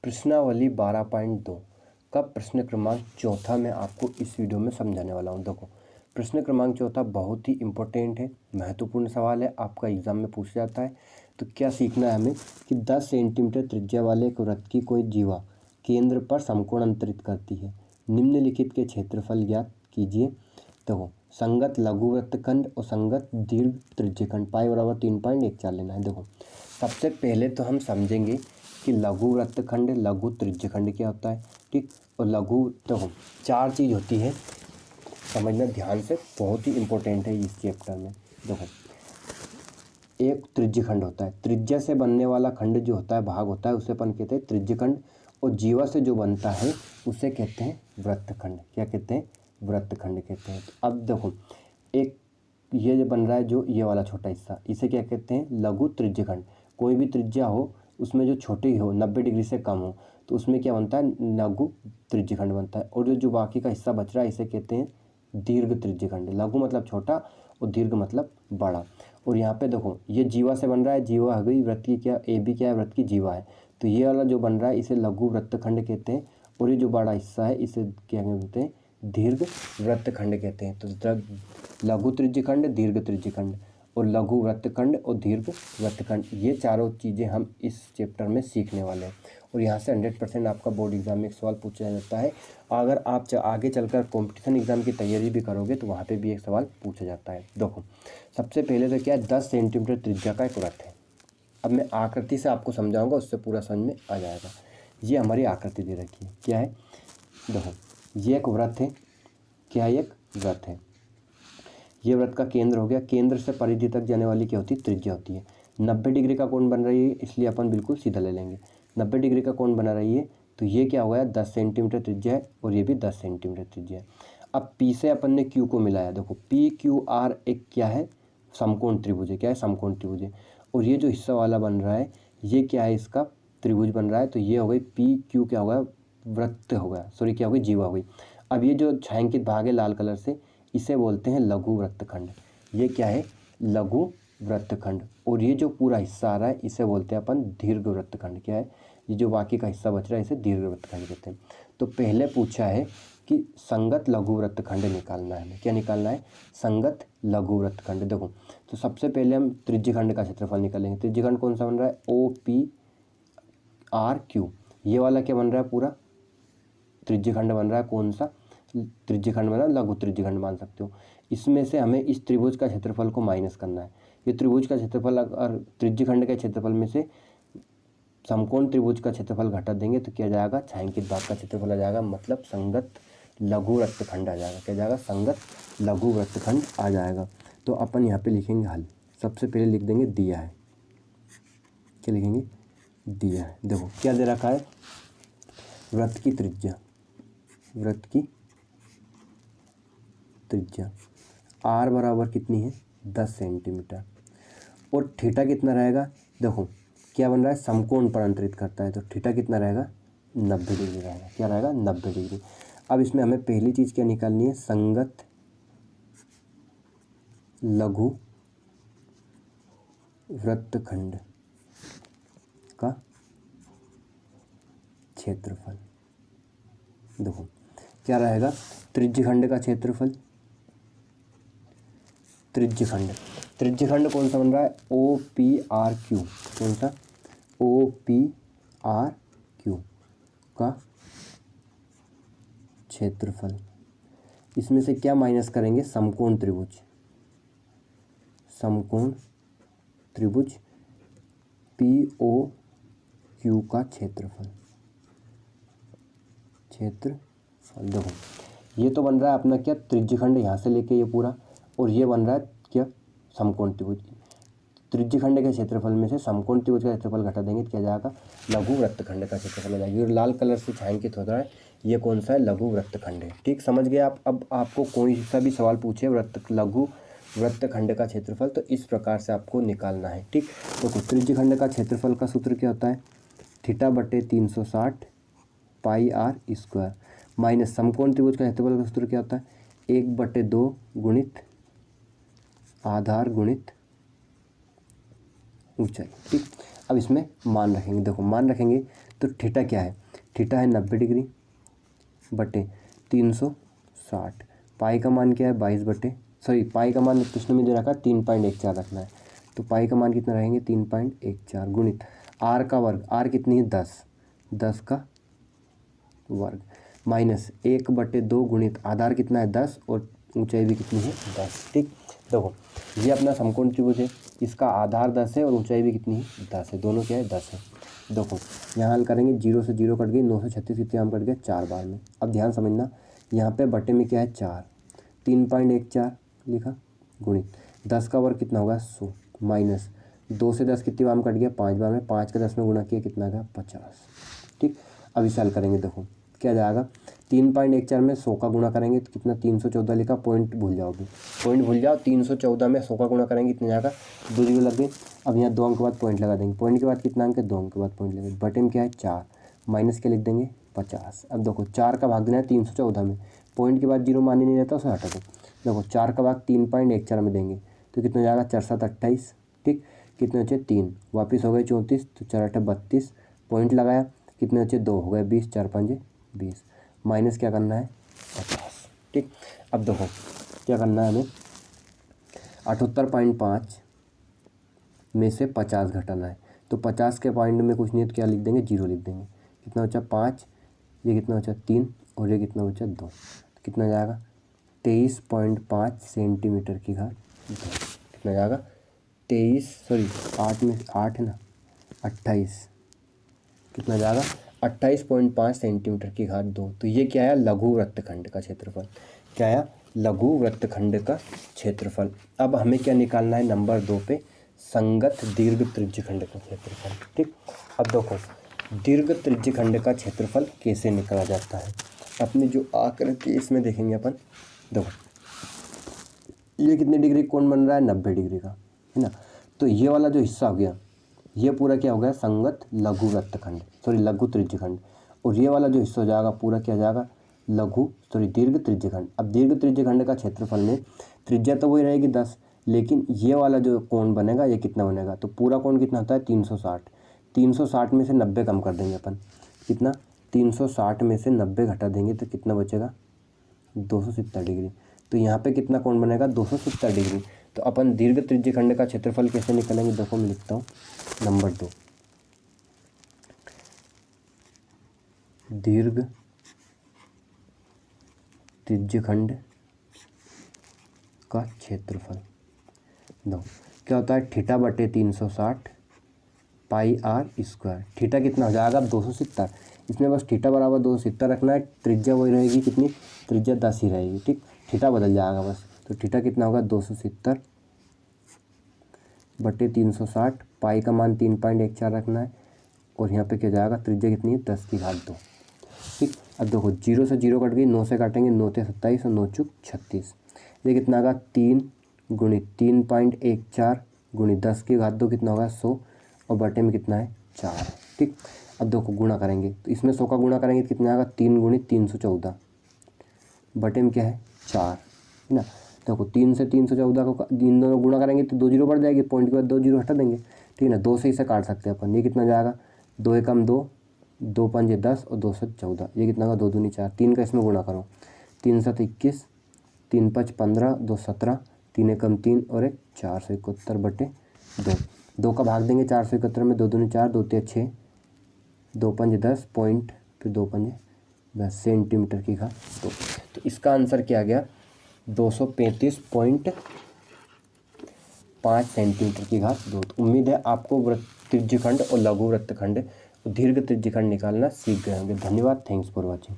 प्रश्नावली 12.2 का प्रश्न क्रमांक चौथा मैं आपको इस वीडियो में समझाने वाला हूं। देखो, प्रश्न क्रमांक चौथा बहुत ही इंपॉर्टेंट है, महत्वपूर्ण सवाल है, आपका एग्जाम में पूछा जाता है। तो क्या सीखना है हमें कि 10 सेंटीमीटर त्रिज्या वाले एक वृत्त की कोई जीवा केंद्र पर समकोण अंतरित करती है। निम्नलिखित के क्षेत्रफल ज्ञात कीजिए। देखो, संगत लघु वृत्तखंड और संगत दीर्घ त्रिज्यखंड पाई बराबर 3.14 लेना है। देखो, सबसे पहले तो हम समझेंगे कि लघु वृत्तखंड लघु त्रिज्यखंड क्या होता है। ठीक, और लघु देखो 4 चीज़ होती है, समझना ध्यान से, बहुत ही इंपॉर्टेंट है इस चैप्टर में। देखो, एक त्रिज्यखंड होता है, त्रिज्या से बनने वाला खंड जो होता है, भाग होता है, उसे अपन कहते हैं त्रिज्यखंड। और जीवा से जो बनता है उसे कहते हैं वृत्तखंड। क्या कहते हैं? वृत्तखंड कहते हैं। तो अब देखो, एक ये जो बन रहा है, जो ये वाला छोटा हिस्सा, इसे क्या कहते हैं? लघु त्रिज्यखंड। कोई भी त्रिज्या हो उसमें जो छोटी हो, 90 डिग्री से कम हो, तो उसमें क्या बनता है? लघु त्रिज्यखंड बनता है। और जो बाकी का हिस्सा बच रहा है इसे कहते हैं दीर्घ त्रिज्यखंड। लघु मतलब छोटा और दीर्घ मतलब बड़ा। और यहाँ पे देखो, ये जीवा से बन रहा है, जीवा हो गई वृत्त की, क्या ए बी क्या है? वृत्त की जीवा है। तो ये वाला जो बन रहा है इसे लघु वृत्तखंड कहते हैं। और ये जो बड़ा हिस्सा है इसे क्या कहते हैं? दीर्घ वृत्तखंड कहते हैं। तो लघु त्रिज्यखंड, दीर्घ त्रिज्यखंड, और लघु वृत्तखंड और दीर्घ वृत्तखंड, ये चारों चीज़ें हम इस चैप्टर में सीखने वाले हैं। और यहाँ से 100% आपका बोर्ड एग्जाम में एक सवाल पूछा जाता है। अगर आप आगे चलकर कॉम्पिटिशन एग्जाम की तैयारी भी करोगे तो वहाँ पे भी एक सवाल पूछा जाता है। देखो, सबसे पहले तो क्या है, 10 सेंटीमीटर त्रिज्या का एक वृत्त है। अब मैं आकृति से आपको समझाऊंगा, उससे पूरा समझ में आ जाएगा। ये हमारी आकृति दे रखी है, क्या है? देखो, ये एक वृत्त है। क्या है? एक वृत्त है। ये वृत्त का केंद्र हो गया। केंद्र से परिधि तक जाने वाली क्या होती है? त्रिज्या होती है। 90 डिग्री का कोण बन रही है, इसलिए अपन बिल्कुल सीधा ले लेंगे। 90 डिग्री का कोण बना रही है, तो ये क्या हो गया? 10 सेंटीमीटर त्रिज्या है, और ये भी 10 सेंटीमीटर त्रिज्या है। अब P से अपन ने Q को मिलाया। देखो, PQR एक क्या है? समकोण त्रिभुज है। क्या है? समकोण त्रिभुज है। और ये जो हिस्सा वाला बन रहा है, ये क्या है? इसका त्रिभुज बन रहा है। तो ये हो गई PQ, क्या हो गया? वृत्त हो गया, सॉरी क्या हो गई? जीवा हो गई। अब ये जो छायांकित भाग है लाल कलर से, इसे बोलते हैं लघु वृत्तखंड। ये क्या है? लघु वृत्तखंड। और ये जो पूरा हिस्सा आ रहा है इसे बोलते हैं अपन दीर्घ वृत्तखंड। क्या है? ये जो बाकी का हिस्सा बच रहा है इसे दीर्घ वृत्तखंड कहते हैं। तो पहले पूछा है कि संगत लघु वृत्तखंड निकालना है। क्या निकालना है? संगत लघु वृत्तखंड। देखो, तो सबसे पहले हम त्रिज्यखंड का क्षेत्रफल निकालेंगे। त्रिज्यखंड कौन सा बन रहा है? OPRQ। ये वाला क्या बन रहा है? पूरा त्रिज्यखंड बन रहा है। कौन सा त्रिज्यखंड बना? लघु त्रिज्यखंड मान सकते हो। इसमें से हमें इस त्रिभुज का क्षेत्रफल को माइनस करना है। ये त्रिभुज का क्षेत्रफल, अगर त्रिज्यखंड के क्षेत्रफल में से समकोण त्रिभुज का क्षेत्रफल घटा देंगे तो क्या जाएगा? छायांकित भाग का क्षेत्रफल आ जाएगा, मतलब संगत लघु वृत्तखंड आ जाएगा। क्या जाएगा? संगत लघु वृत्तखंड आ जाएगा। तो अपन यहाँ पे लिखेंगे हल। सबसे पहले लिख देंगे दिया है। क्या लिखेंगे? दिया है। देखो क्या दे रखा है? वृत्त की त्रिज्या, वृत्त की त्रिज्या R बराबर कितनी है? 10 सेंटीमीटर। और थीटा कितना रहेगा? देखो, क्या बन रहा है? समकोण पर अंतरित करता है, तो थीटा कितना रहेगा? 90 डिग्री रहेगा। क्या रहेगा? 90 डिग्री। अब इसमें हमें पहली चीज़ क्या निकालनी है? संगत लघु वृत्तखंड का क्षेत्रफल। देखो क्या रहेगा? त्रिज्यखंड का क्षेत्रफल, त्रिज्यखंड, त्रिज्यखंड कौन सा बन रहा है? OPRQ। कौन सा? OPRQ का क्षेत्रफल। इसमें से क्या माइनस करेंगे? समकोण त्रिभुज, समकोण त्रिभुज POQ का क्षेत्रफल, क्षेत्रफल। देखो, ये तो बन रहा है अपना क्या? त्रिज्यखंड यहाँ से लेके ये पूरा, और ये बन रहा है क्या? समकोण त्रिभुज। त्रिज्यखंड के क्षेत्रफल में से समकोण त्रिभुज का क्षेत्रफल घटा देंगे तो क्या जाएगा? लघु वृत्तखंड का क्षेत्रफल हो जाएगी। और लाल कलर से छायांकित हो रहा है, ये कौन सा है? लघु वृत्तखंड है। ठीक, समझ गए आप? अब आपको कोई सा भी सवाल पूछे लघु वृत्तखंड का क्षेत्रफल, तो इस प्रकार से आपको निकालना है। ठीक, तो त्रिज्यखंड का क्षेत्रफल का सूत्र क्या होता है? θ/360 πr² माइनस समकोण त्रिभुज का क्षेत्रफल का सूत्र क्या होता है? 1/2 गुणित आधार गुणित ऊंचाई। ठीक, अब इसमें मान रखेंगे। देखो, मान रखेंगे तो थीटा क्या है, थीटा है 90 डिग्री बटे 360। पाई का मान क्या है 22 बटे पाई का मान प्रश्न में दे रखा है 3.14 रखना है, तो पाई का मान कितना रहेंगे 3.14 गुणित आर का वर्ग, आर कितनी है 10 का वर्ग माइनस 1/2 गुणित आधार कितना है 10 और ऊंचाई भी कितनी है 10। ठीक, देखो ये अपना समकोण त्रिभुज है, इसका आधार 10 है और ऊंचाई भी कितनी है 10 है, दोनों क्या है 10 है। देखो यहाँ हल करेंगे, 0 से 0 कट गई, 9 से 36 कितने आम कट गया 4 बार में। अब ध्यान समझना, यहाँ पे बटे में क्या है 4, 3.14 लिखा गुणित 10 का वर्ग कितना होगा 100 माइनस 2 से 10 कितनी बार में कट गया 5 बार में, 5 का 10 में गुणा किया कितना गया 50। ठीक, अब इसे हल करेंगे, देखो क्या जाएगा 3.14 में 100 का गुणा करेंगे तो कितना 314 लिखा, पॉइंट भूल जाओ, 314 में 100 का गुणा करेंगे कितने जाएगा 2 जीरो लग गए। अब यहाँ 2 अंक के बाद पॉइंट लगा देंगे, पॉइंट के बाद कितना अंक है 2 अंक के बाद पॉइंट लगेगा, बटे में क्या है 4 माइनस क्या लिख देंगे 50। अब देखो 4 का भाग देना है 314 में, पॉइंट के बाद जीरो मान्य नहीं रहता उसे हटा दो। देखो 4 का भाग 3.14 में देंगे तो कितना जाएगा 4 7 28। ठीक, कितने बचे 3, वापस हो गए 34, तो 4 8 32, पॉइंट लगाया कितने बचे 2 हो गए 20, 4 5 20 माइनस क्या करना है 50। ठीक, अब देखो क्या करना है हमें 78.5 में से 50 घटाना है, तो 50 के पॉइंट में कुछ नहीं है तो क्या लिख देंगे 0 लिख देंगे। कितना बचा 5, ये कितना बचा 3 और ये कितना बचा 2, तो कितना जाएगा 23.5 सेंटीमीटर की घात 2। कितना जाएगा 8 में 8 है ना 28, कितना जाएगा 28.5 सेंटीमीटर की घात 2। तो ये क्या है लघु वृत्तखंड का क्षेत्रफल, क्या है लघु वृत्तखंड का क्षेत्रफल। अब हमें क्या निकालना है नंबर 2 पे, संगत दीर्घ त्रिज्यखंड का क्षेत्रफल। ठीक, अब देखो दीर्घ त्रिज्यखंड का क्षेत्रफल कैसे निकाला जाता है, अपनी जो आकृति इसमें देखेंगे अपन। देखो ये कितने डिग्री कोण बन रहा है 90 डिग्री का, है ना। तो ये वाला जो हिस्सा हो गया ये पूरा क्या हो गया संगत लघु वृत्तखंड, लघु त्रिज्यखंड, और ये वाला जो हिस्सा हो जाएगा पूरा क्या जाएगा दीर्घ त्रिज्यखंड। अब दीर्घ त्रिज्यखंड का क्षेत्रफल में त्रिज्या तो वही रहेगी 10, लेकिन ये वाला जो कोण बनेगा ये कितना बनेगा, तो पूरा कोण कितना होता है 360। 360 में से 90 कम कर देंगे अपन, कितना 360 में से 90 घटा देंगे तो कितना बचेगा 270 डिग्री। तो यहाँ पे कितना कोण बनेगा 270 डिग्री। तो अपन दीर्घ त्रिज्यखंड का क्षेत्रफल कैसे निकालेंगे, देखो मैं लिखता हूँ नंबर 2, दीर्घ त्रिज्यखंड का क्षेत्रफल। दो क्या होता है थीटा बटे 360 पाई आर स्क्वायर। थीटा कितना हो जाएगा 270, इसमें बस थीटा बराबर 270 रखना है, त्रिज्या वही रहेगी कितनी, त्रिज्या 10 ही रहेगी। ठीक, थीटा बदल जाएगा बस, तो थीटा कितना होगा 270 बटे 360, पाई का मान 3.14 रखना है, और यहाँ पे क्या जाएगा त्रिज्या कितनी है 10 की घात 2। ठीक, अब देखो 0 से 0 कट गई, 9 से काटेंगे 9 से 27 और 9 चुक 36, ये कितना होगा 3 गुणित 3.14 गुणित 10 की घात 2 कितना होगा 100, और बटे में कितना है 4। ठीक, अब देखो गुणा करेंगे तो इसमें 100 का गुणा करेंगे तो कितना आएगा 3 गुणित 314, बटे में क्या है 4, है ना। देखो 3 से 314 को इन दोनों गुणा करेंगे तो 2 जीरो बढ़ जाएगी, पॉइंट के बाद 2 जीरो हटा देंगे, ठीक है ना। 2 से इसे काट सकते हैं अपन, ये कितना जाएगा 2 एकम 2, 2 पंजे 10 और 2 से 14, ये कितना होगा 2 दूनी 4, 3 का इसमें गुणा करो, 3 7 21, 3 5 15, 2 17, 3 एकम 3 और 1 471 बटे 2। 2 का भाग देंगे 471 में, 2 दूनी 4, 2 3 6, 2 पंजे 10 पॉइंट, फिर 2 पंजे 10 सेंटीमीटर की घात 2। तो इसका आंसर क्या आ गया 235.5 सेंटीमीटर की घात 2। तो उम्मीद है आपको त्रिज्यखंड और लघु वृत्तखंड और दीर्घ त्रिज्यखंड निकालना सीख गए होंगे। धन्यवाद, थैंक्स फॉर वॉचिंग।